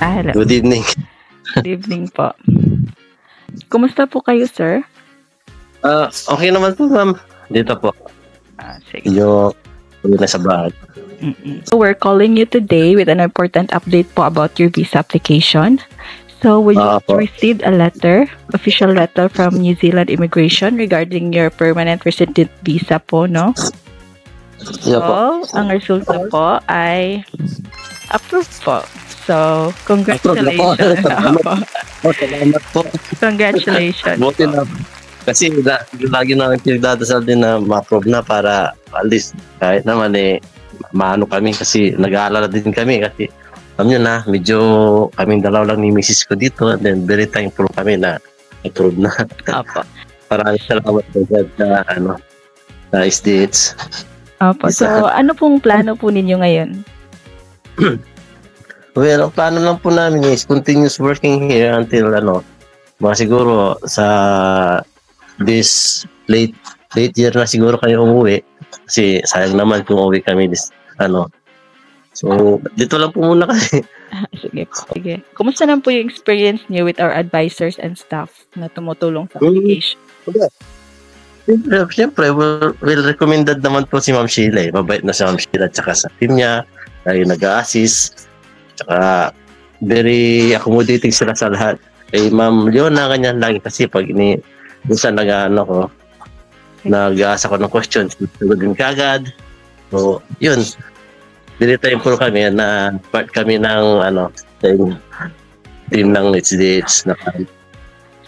Hello. Good evening. Good evening po. Kumusta po kayo, sir? Okay naman po, ma'am. Dito po. Sige. Yung nasa bahay. So we're calling you today with an important update po about your visa application. So we just received a letter, official letter from New Zealand Immigration regarding your permanent resident visa po, no? Yeah, po. So, ang resulta po ay approved po. So, congratulations. Salamat po. Congratulations. Buti na. Kasi lagi namin pinagdadasal din na ma-approve na para at least kahit naman maano kami kasi nag-aalala din kami kasi alam nyo na, medyo kaming dalaw lang ni Mrs. ko dito and then very thankful kami na approve na. Opo. Maraming salamat po sa SDH. Opo. So, ano pong plano po ninyo ngayon? Well, ang plano lang po namin is continuous working here until mga siguro sa this late year na siguro kayo umuwi kasi sayang naman kung umuwi kami so dito lang po muna kasi. Sige. Kumusta naman po yung experience niyo with our advisors and staff na tumutulong sa application? Siyempre, well recommended naman po si Ma'am Sheila. Mabait na si Ma'am Sheila at saka sa team niya ay nag-a-assist. Tsaka very accommodating sila sa lahat. Kay Ma'am Leona ganyan lagi kasi pag minsan nag-aasa ko ng questions, sagutin kagad. So, yun. Very thankful kami na part kami ng team ng HDH na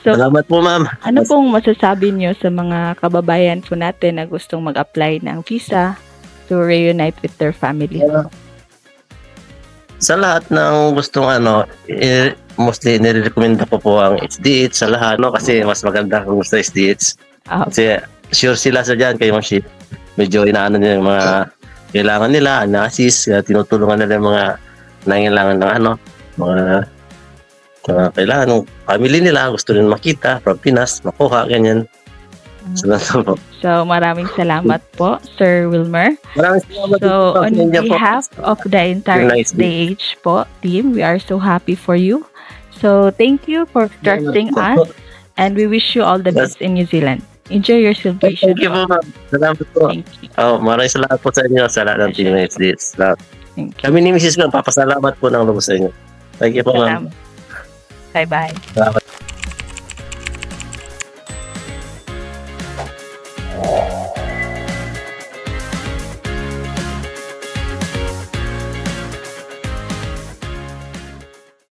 So, salamat po, ma'am. Ano pong masasabi niyo sa mga kababayan po natin na gustong mag-apply ng visa to reunite with their family? Sa lahat ng gustong mostly nire-recommend ko po ang HDH sa lahat kasi mas maganda kung gusto HDH. Kasi sure sila sa dyan kay Ma'am Sheila. Medyo inaano nila yung mga kailangan nila, na-assist, tinutulungan nila yung mga nangailangan ng mga kailangan ng family nila, gusto nila makita from Pinas, makuha, ganyan. So, maraming salamat po, Sir Wilmer. Maraming salamat so, on behalf of the entire SDH po team, we are so happy for you. So, thank you for trusting us and we wish you all the best in New Zealand. Enjoy your celebration. Thank you po, ma'am. Salamat po. Thank you. Maraming salamat po sa inyo sa lahat ng team ng SDH. Kami ni Mrs. ko, papasalamat po ng lubos sa inyo. Thank you po, ma'am. Bye-bye. Salamat.